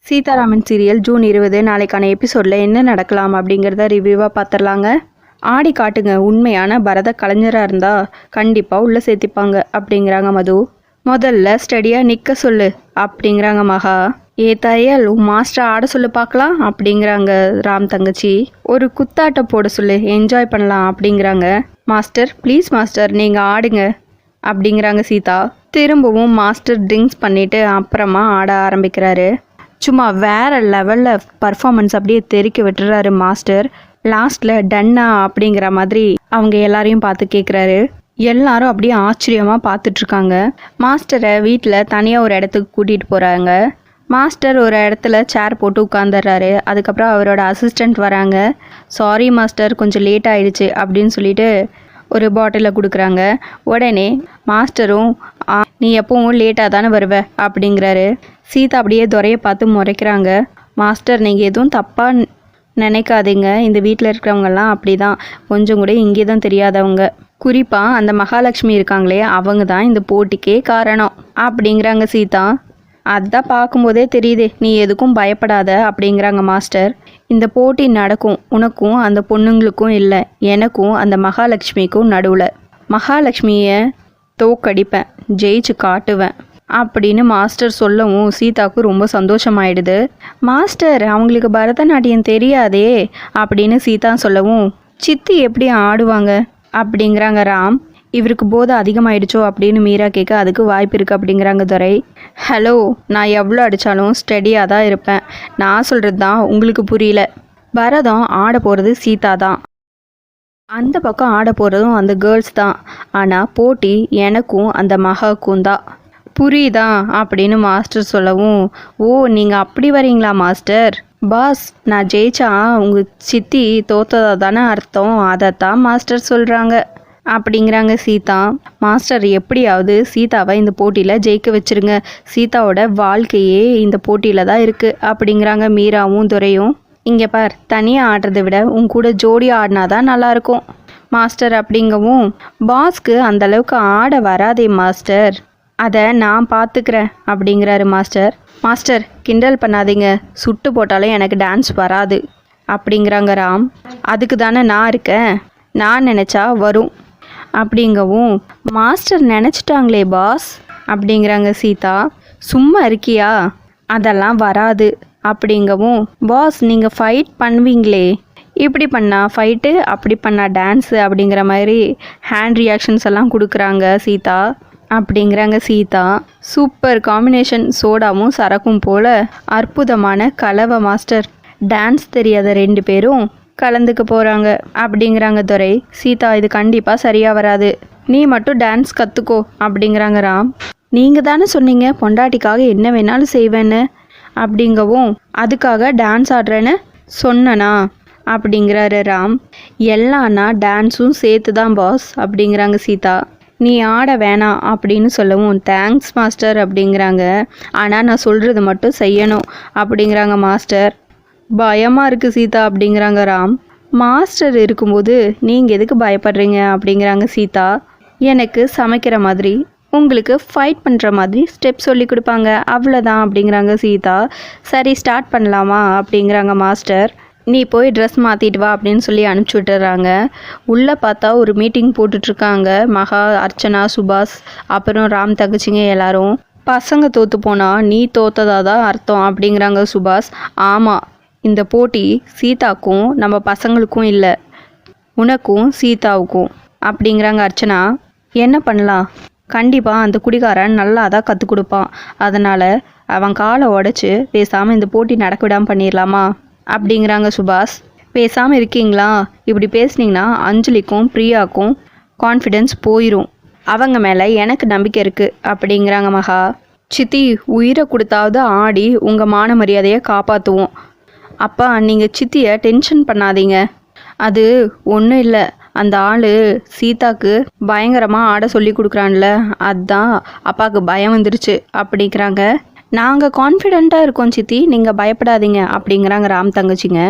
Sitharaman serial June 20 நாளைக்கான எபிசோடில் என்ன நடக்கலாம் அப்படிங்கிறத ரிவ்யூவாக பார்த்துடலாங்க. ஆடி காட்டுங்க, உண்மையான பரத கலைஞராக இருந்தால் கண்டிப்பாக உள்ளே சேர்த்திப்பாங்க அப்படிங்கிறாங்க மது. முதல்ல ஸ்டடியாக நிற்க சொல்லு அப்படிங்கிறாங்க மகா. ஏ தையல் உன் மாஸ்டர் ஆட சொல்லு பார்க்கலாம் அப்படிங்கிறாங்க ராம் தங்கச்சி. ஒரு குத்தாட்ட போட சொல்லு, என்ஜாய் பண்ணலாம் அப்படிங்கிறாங்க. மாஸ்டர் ப்ளீஸ் மாஸ்டர் நீங்கள் ஆடுங்க அப்படிங்கிறாங்க சீதா. திரும்பவும் மாஸ்டர் ட்ரிங்க்ஸ் பண்ணிவிட்டு அப்புறமா ஆட ஆரம்பிக்கிறாரு. சும்மா வேறு லெவலில் பர்ஃபார்மன்ஸ் அப்படியே தெறிக்க விட்டுறாரு மாஸ்டர். லாஸ்ட்டில் டன்னா அப்படிங்கிற மாதிரி அவங்க எல்லாரையும் பார்த்து கேட்குறாரு. எல்லாரும் அப்படியே ஆச்சரியமாக பார்த்துட்ருக்காங்க. மாஸ்டரை வீட்டில் தனியாக ஒரு இடத்துக்கு கூட்டிகிட்டு போகிறாங்க. மாஸ்டர் ஒரு இடத்துல சேர் போட்டு உட்காந்துடுறாரு. அதுக்கப்புறம் அவரோட அசிஸ்டண்ட் வராங்க. சாரி மாஸ்டர், கொஞ்சம் லேட் ஆகிடுச்சு அப்படின்னு சொல்லிட்டு ஒரு பாட்டிலை கொடுக்குறாங்க. உடனே மாஸ்டரும் நீ எப்பவும் லேட்டாக தானே வருவ அப்படிங்கிறாரு. சீதா அப்படியே துறையை பார்த்து முறைக்கிறாங்க. மாஸ்டர் நீங்கள் எதுவும் தப்பாக நினைக்காதீங்க, இந்த வீட்டில் இருக்கிறவங்கெல்லாம் அப்படி தான், கொஞ்சம் கூட இங்கே தான் தெரியாதவங்க. குறிப்பாக அந்த மகாலட்சுமி இருக்காங்களே, அவங்க தான் இந்த போட்டிக்கே காரணம் அப்படிங்கிறாங்க சீதா. அதான் பார்க்கும்போதே தெரியுதே, நீ எதுக்கும் பயப்படாத அப்படிங்கிறாங்க மாஸ்டர். இந்த போட்டி நடக்கும், உனக்கும் அந்த பொண்ணுங்களுக்கும் இல்லை, எனக்கும் அந்த மகாலட்சுமிக்கும் நடுவில். மகாலட்சுமியை தோக்கடிப்பேன், ஜெயிச்சு காட்டுவேன் அப்படின்னு மாஸ்டர் சொல்லவும் சீதாவுக்கு ரொம்ப சந்தோஷமாயிடுது. மாஸ்டர் அவங்களுக்கு பரதநாட்டியம் தெரியாதே அப்படின்னு சீதா சொல்லவும், சித்தி எப்படி ஆடுவாங்க அப்படிங்கிறாங்க ராம். இவருக்கு போதை அதிகமாகிடுச்சோ அப்படின்னு மீரா கேட்க, அதுக்கு வாய்ப்பு இருக்குது அப்படிங்கிறாங்க துரை. ஹலோ, நான் எவ்வளோ அடித்தாலும் ஸ்டடியாக தான் இருப்பேன், நான் சொல்கிறது தான் உங்களுக்கு புரியல. பரதம் ஆட போகிறது சீதா தான், அந்த பக்கம் ஆட போகிறதும் அந்த கேர்ள்ஸ் தான். ஆனால் போட்டி எனக்கும் அந்த மகாக்கும் தான், புரியுதா அப்படின்னு மாஸ்டர் சொல்லவும், ஓ நீங்கள் அப்படி வரீங்களா மாஸ்டர். பாஸ், நான் ஜெயிச்சா உங்கள் சித்தி தோத்ததா தானே அர்த்தம், அதைத்தான் மாஸ்டர் சொல்கிறாங்க அப்படிங்கிறாங்க சீதா. மாஸ்டர் எப்படியாவது சீதாவை இந்த போட்டியில் ஜெயிக்க வச்சுருங்க, சீதாவோட வாழ்க்கையே இந்த போட்டியில் தான் இருக்குது அப்படிங்கிறாங்க மீராவும் துரையும். இங்கே பார், தனியாக ஆடுறதை விட உன் கூட ஜோடி ஆடினா தான் நல்லாயிருக்கும் மாஸ்டர் அப்படிங்கவும், பாஸ்க்கு அந்தளவுக்கு ஆட வராதே மாஸ்டர், அதை நான் பார்த்துக்கிறேன் அப்படிங்கிறாரு மாஸ்டர். மாஸ்டர் கிண்டல் பண்ணாதீங்க, சுட்டு போட்டாலும் எனக்கு டான்ஸ் வராது அப்படிங்கிறாங்க ராம். அதுக்கு தானே நான் இருக்கேன், நான் நினச்சா வரும் அப்படிங்கவும், மாஸ்டர் நினச்சிட்டாங்களே பாஸ் அப்படிங்கிறாங்க சீதா. சும்மா இருக்கியா, அதெல்லாம் வராது அப்படிங்கவும், பாஸ் நீங்கள் ஃபைட் பண்ணுவீங்களே, இப்படி பண்ணால் ஃபைட்டு, அப்படி பண்ணால் டான்ஸு அப்படிங்கிற மாதிரி ஹேண்ட் ரியாக்ஷன்ஸ் எல்லாம் கொடுக்குறாங்க சீதா அப்படிங்கிறாங்க சீதா. சூப்பர் காம்பினேஷன், சோடாவும் சரக்கும் போல் அற்புதமான கலவை மாஸ்டர். டான்ஸ் தெரியாத 2 பேரும் கலந்துக்க போகிறாங்க அப்படிங்கிறாங்க துரை. சீதா இது கண்டிப்பாக சரியாக வராது, நீ மட்டும் டான்ஸ் கற்றுக்கோ அப்படிங்கிறாங்க ராம். நீங்கள் தானே சொன்னீங்க பொண்டாட்டிக்காக என்ன வேணாலும் செய்வேன்னு அப்படிங்கவும், அதுக்காக டான்ஸ் ஆடுறேன்னு சொன்னனா அப்படிங்கிறாரு ராம். எல்லாம்னா டான்ஸும் சேர்த்து தான் பாஸ் அப்படிங்கிறாங்க சீதா. நீ ஆட வேணாம் அப்படின்னு சொல்லவும், தேங்க்ஸ் மாஸ்டர் அப்படிங்கிறாங்க. ஆனால் நான் சொல்கிறது மட்டும் செய்யணும் அப்படிங்கிறாங்க மாஸ்டர். பயமாக இருக்குது சீதா அப்படிங்கிறாங்க ராம். மாஸ்டர் இருக்கும்போது நீங்கள் எதுக்கு பயப்படுறீங்க அப்படிங்கிறாங்க சீதா. எனக்கு சமைக்கிற மாதிரி, உங்களுக்கு ஃபைட் பண்ணுற மாதிரி ஸ்டெப் சொல்லி கொடுப்பாங்க, அவ்வளோதான் அப்படிங்கிறாங்க சீதா. சரி ஸ்டார்ட் பண்ணலாமா அப்படிங்கிறாங்க மாஸ்டர். நீ போய் ட்ரெஸ் மாற்றிட்டு வா அப்படின்னு சொல்லி அனுப்பிச்சி விட்டுறாங்க. உள்ளே பார்த்தா ஒரு மீட்டிங் போட்டுட்ருக்காங்க. மகா, அர்ச்சனா, சுபாஷ், அப்புறம் ராம் தங்கச்சிங்க எல்லாரும். பசங்க தோற்று போனால் நீ தோத்ததாக தான் அர்த்தம் அப்படிங்கிறாங்க சுபாஷ். ஆமாம், இந்த போட்டி சீதாக்கும் நம்ம பசங்களுக்கும் இல்லை, உனக்கும் சீதாவுக்கும் அப்படிங்கிறாங்க அர்ச்சனா. என்ன பண்ணலாம், கண்டிப்பாக அந்த குடிகாரன் நல்லா தான் கற்றுக் கொடுப்பான், அதனால் அவன் காலை உடச்சி பேசாமல் இந்த போட்டி நடக்க விடாமல் பண்ணிடலாமா அப்படிங்கிறாங்க சுபாஷ். பேசாமல் இருக்கீங்களா, இப்படி பேசுனீங்கன்னா அஞ்சலிக்கும் பிரியாவுக்கும் கான்ஃபிடென்ஸ் போயிடும், அவங்க மேலே எனக்கு நம்பிக்கை இருக்குது அப்படிங்கிறாங்க மகா. சித்தி உயிரை கொடுத்தாவது ஆடி உங்கள் மான மரியாதையை காப்பாற்றுவோம். அப்பா நீங்கள் சித்தியை டென்ஷன் பண்ணாதீங்க, அது ஒன்றும் இல்லை, அந்த ஆள் சீதாக்கு பயங்கரமாக ஆட சொல்லி கொடுக்குறான்ல, அதுதான் அப்பாவுக்கு பயம் வந்துருச்சு அப்படிங்கிறாங்க. நாங்கள் கான்ஃபிடெண்ட்டாக இருக்கோம் சித்தி, நீங்கள் பயப்படாதீங்க அப்படிங்கிறாங்க ராம் தங்கச்சிங்க.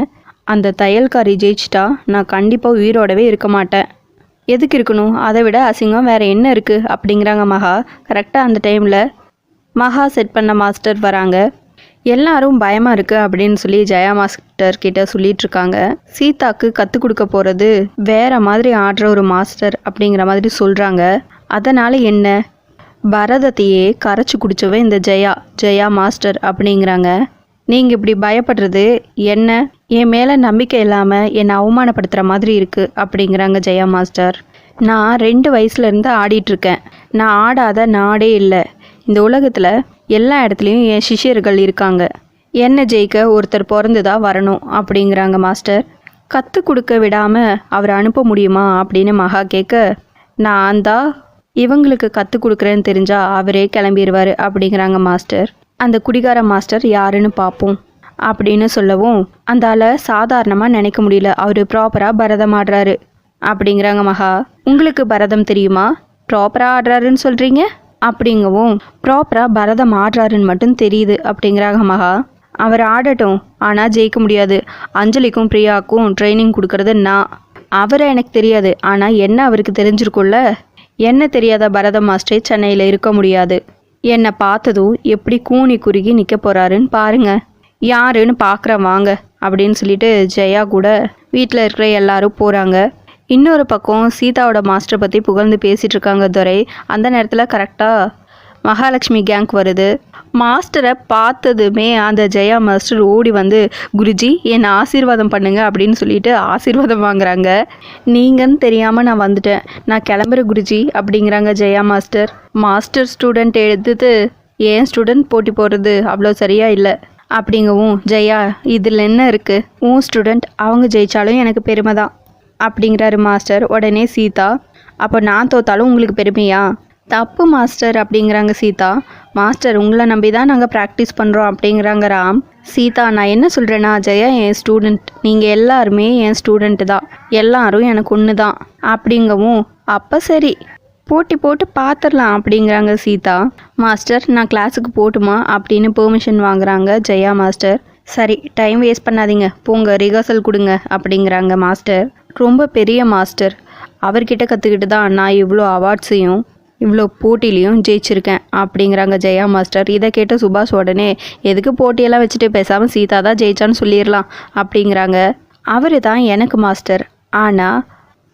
அந்த தையல்காரி ஜெயிச்சிட்டா நான் கண்டிப்பாக உயிரோடவே இருக்க மாட்டேன், எதுக்கு இருக்கணும், அதை விட அசிங்கம் வேறு என்ன இருக்குது அப்படிங்கிறாங்க மகா. கரெக்டாக அந்த டைமில் மகா செட் பண்ண மாஸ்டர் வராங்க. எல்லாரும் பயமாக இருக்குது அப்படின்னு சொல்லி ஜெயா மாஸ்டர் கிட்ட சொல்லிட்டு இருக்காங்க. சீதாக்கு கற்றுக் கொடுக்க போகிறது வேற மாதிரி ஆடுற ஒரு மாஸ்டர் அப்படிங்கிற மாதிரி சொல்கிறாங்க. அதனால் என்ன, பரதத்தையே கரைச்சி குடிச்சவன் இந்த ஜெயா மாஸ்டர் அப்படிங்கிறாங்க. நீங்கள் இப்படி பயப்படுறது என்ன, என் மேலே நம்பிக்கை இல்லாமல் என்னை அவமானப்படுத்துகிற மாதிரி இருக்குது அப்படிங்கிறாங்க ஜெயா மாஸ்டர். நான் 2 வயசுலேருந்து ஆடிட்டுருக்கேன். நான் ஆடாத நாடே இல்லை. இந்த உலகத்தில் எல்லா இடத்துலையும் என் சிஷ்யர்கள் இருக்காங்க. என்னை ஜெயிக்க ஒருத்தர் பிறந்துதா வரணும் அப்படிங்கிறாங்க மாஸ்டர். கற்றுக் கொடுக்க விடாமல் அவரை அனுப்ப முடியுமா அப்படின்னு மகா கேட்க, நான் தான் இவங்களுக்கு கற்றுக் கொடுக்குறேன்னு தெரிஞ்சா அவரே கிளம்பிடுவார் அப்படிங்கிறாங்க மாஸ்டர். அந்த குடிகார மாஸ்டர் யாருன்னு பார்ப்போம் அப்படின்னு சொல்லவும், அந்த ஆளை சாதாரணமாக நினைக்க முடியல, அவர் ப்ராப்பராக பரதம் ஆடுறாரு அப்படிங்கிறாங்க மகா. உங்களுக்கு பரதம் தெரியுமா, ப்ராப்பராக ஆடுறாருன்னு சொல்கிறீங்க அப்படிங்கவும், ப்ராப்பராக பரதம் ஆடுறாருன்னு மட்டும் தெரியுது அப்படிங்கிறாங்க மகா. அவர் ஆடட்டும், ஆனால் ஜெயிக்க முடியாது. அஞ்சலிக்கும் பிரியாவுக்கும் ட்ரைனிங் கொடுக்கறது நான். அவரை எனக்கு தெரியாது, ஆனால் என்ன அவருக்கு தெரிஞ்சிருக்கும்ல. என்ன தெரியாத பரத மாஸ்டரே சென்னையில் இருக்க முடியாது. என்னை பார்த்ததும் எப்படி கூனி குறுகி நிற்க போகிறாருன்னு பாருங்க, யாருன்னு பார்க்குறேன் வாங்க அப்படின்னு சொல்லிட்டு ஜெயா கூட வீட்டில் இருக்கிற எல்லாரும் போகிறாங்க. இன்னொரு பக்கம் சீதாவோட மாஸ்டரை பற்றி புகழ்ந்து பேசிகிட்டு இருக்காங்க துரை. அந்த நேரத்தில் கரெக்டாக மகாலட்சுமி கேங்க் வருது. மாஸ்டரை பார்த்ததுமே அந்த ஜெயா மாஸ்டர் ஓடி வந்து, குருஜி என்னை ஆசீர்வாதம் பண்ணுங்க அப்படின்னு சொல்லிட்டு ஆசீர்வாதம் வாங்குறாங்க. நீங்கன்னு தெரியாமல் நான் வந்துட்டேன், நான் கிளம்புற குருஜி அப்படிங்கிறாங்க ஜெயா மாஸ்டர். மாஸ்டர் ஸ்டூடெண்ட் எடுத்து ஏன் ஸ்டூடெண்ட் போட்டி போடுறது அவ்வளோ சரியா இல்லை அப்படிங்கவும், ஜெயா இதில் என்ன இருக்குது, உன் ஸ்டூடெண்ட் அவங்க ஜெயித்தாலும் எனக்கு பெருமை தான் அப்படிங்கிறாரு மாஸ்டர். உடனே சீதா, அப்போ நான் தோத்தாலும் உங்களுக்கு பெருமையா? தப்பு மாஸ்டர் அப்படிங்கிறாங்க சீதா. மாஸ்டர் உங்களை நம்பி தான் நாங்கள் ப்ராக்டிஸ் பண்ணுறோம் அப்படிங்கிறாங்க ராம். சீதா, நான் என்ன சொல்கிறேன்னா, ஜெயா என் ஸ்டூடெண்ட், நீங்கள் எல்லாருமே என் ஸ்டூடெண்ட்டு தான், எல்லாரும் எனக்கு ஒன்று தான் அப்படிங்கவும், அப்போ சரி போட்டி போட்டு பார்த்துடலாம் அப்படிங்கிறாங்க சீதா. மாஸ்டர் நான் கிளாஸுக்கு போட்டுமா அப்படின்னு பெர்மிஷன் வாங்குறாங்க ஜெயா மாஸ்டர். சரி டைம் வேஸ்ட் பண்ணாதீங்க, போங்க ரிஹர்சல் கொடுங்க அப்படிங்கிறாங்க மாஸ்டர். ரொம்ப பெரிய மாஸ்டர், அவர்கிட்ட கற்றுக்கிட்டு தான் நான் இவ்வளோ அவார்ட்ஸையும் இவ்வளோ போட்டிலையும் ஜெயிச்சிருக்கேன் அப்படிங்கிறாங்க ஜெயா மாஸ்டர். இதை கேட்ட சுபாஷ் உடனே, எதுக்கு போட்டியெல்லாம் வச்சுட்டு பேசாமல் சீதா தான் ஜெயிச்சான்னு சொல்லிடலாம் அப்படிங்கிறாங்க. அவர் தான் எனக்கு மாஸ்டர், ஆனால்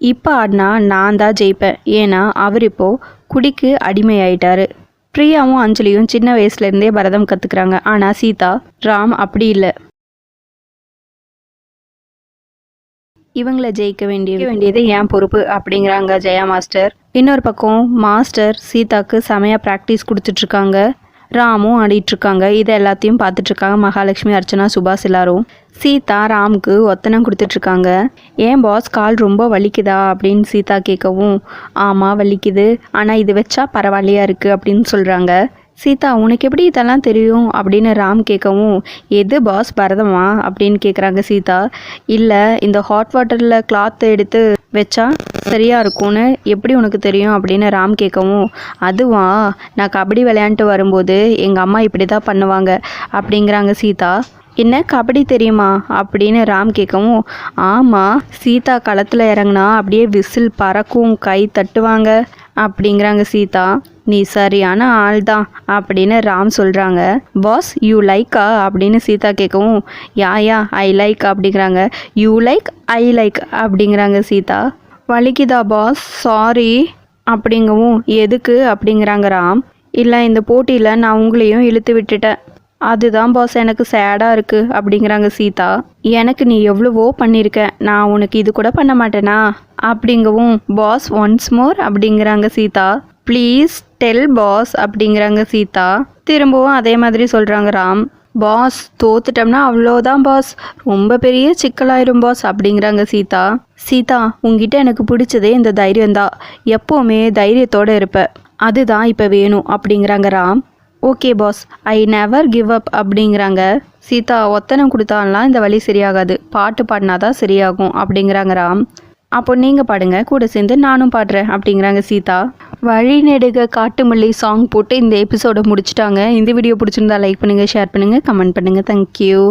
இப்போ ஆடினா நான் தான் ஜெயிப்பேன், ஏன்னா அவர் இப்போது குடிக்கு அடிமையாயிட்டாரு. பிரியாவும் அஞ்சலியும் சின்ன வயசுலேருந்தே பரதம் கற்றுக்குறாங்க, ஆனால் சீதா ராம் அப்படி இல்லை. இவங்களை ஜெயிக்க வேண்டியது என் பொறுப்பு அப்படிங்கிறாங்க ஜெயா மாஸ்டர். இன்னொரு பக்கம் மாஸ்டர் சீதாக்கு செமையாக ப்ராக்டிஸ் கொடுத்துட்ருக்காங்க. ராமும் ஆடிட்டுருக்காங்க. இதை எல்லாத்தையும் பார்த்துட்ருக்காங்க மகாலட்சுமி, அர்ச்சனா, சுபாஷ் எல்லாரும். சீதா ராமுக்கு ஒத்தனம் கொடுத்துட்ருக்காங்க. ஏன் பாஸ் கால் ரொம்ப வலிக்குதா அப்படின்னு சீதா கேட்கவும், ஆமாம் வலிக்குது, ஆனால் இது வச்சா பரவாயில்லையா இருக்குது அப்படின்னு சொல்கிறாங்க. சீதா, உனக்கு எப்படி இதெல்லாம் தெரியும் அப்படின்னு ராம் கேட்கவும், எது பாஸ் பரதமா அப்படின்னு கேட்குறாங்க சீதா. இல்லை, இந்த ஹாட் வாட்டரில் கிளாத்தை எடுத்து வச்சா சரியாக இருக்கும்னு எப்படி உனக்கு தெரியும் அப்படின்னு ராம் கேட்கவும், அதுவா நான் கபடி விளையாண்டுட்டு வரும்போது எங்கள் அம்மா இப்படி தான் பண்ணுவாங்க அப்படிங்கிறாங்க சீதா. என்ன கபடி தெரியுமா அப்படின்னு ராம் கேட்கவும், ஆமாம் சீதா களத்தில் இறங்கினா அப்படியே விசில் பறக்கும், கை தட்டுவாங்க அப்படிங்கிறாங்க சீதா. நீ சரியான ஆள் தான் அப்படின்னு ராம் சொல்கிறாங்க. பாஸ் யூ லைக்கா அப்படின்னு சீதா கேட்கவும், யா ஐ லைக் அப்படிங்கிறாங்க. யூ லைக் ஐ லைக் அப்படிங்கிறாங்க சீதா. வலிக்குதா பாஸ், சாரி அப்படிங்கவும், எதுக்கு அப்படிங்கிறாங்க ராம். இல்லை இந்த போட்டியில் நான் உங்களையும் இழுத்து விட்டுட்டேன், அதுதான் பாஸ் எனக்கு சேடாக இருக்குது அப்படிங்கிறாங்க சீதா. எனக்கு நீ எவ்வளவோ பண்ணியிருக்க, நான் உனக்கு இது கூட பண்ண மாட்டேனா அப்படிங்கவும், பாஸ் ஒன்ஸ் மோர் அப்படிங்கிறாங்க சீதா. ப்ளீஸ் டெல் பாஸ் அப்படிங்கிறாங்க சீதா. திரும்பவும் அதே மாதிரி சொல்கிறாங்க ராம். பாஸ் தோத்துட்டோம்னா அவ்வளோதான் பாஸ், ரொம்ப பெரிய சிக்கலாயிரும் பாஸ் அப்படிங்கிறாங்க சீதா. சீதா, உங்ககிட்ட எனக்கு பிடிச்சதே இந்த தைரியம்தான், எப்போவுமே தைரியத்தோடு இருப்ப, அதுதான் இப்போ வேணும் அப்படிங்கிறாங்க Ram. Okay boss, I never give up அப்படிங்கிறாங்க சீதா. ஒத்தனம் கொடுத்தாலாம் இந்த வழி சரியாகாது, பாட்டு பாடினாதான் சரியாகும் அப்படிங்கிறாங்க ராம். அப்போ நீங்கள் பாடுங்க, கூட சேர்ந்து நானும் பாடுறேன் அப்படிங்கிறாங்க சீதா. வழி நெடுக காட்டுமல்லி சாங் போட்டு இந்த எபிசோடை முடிச்சிட்டாங்க. இந்த வீடியோ பிடிச்சிருந்தா லைக் பண்ணுங்கள், ஷேர் பண்ணுங்கள், கமெண்ட் பண்ணுங்கள். தேங்க்யூ.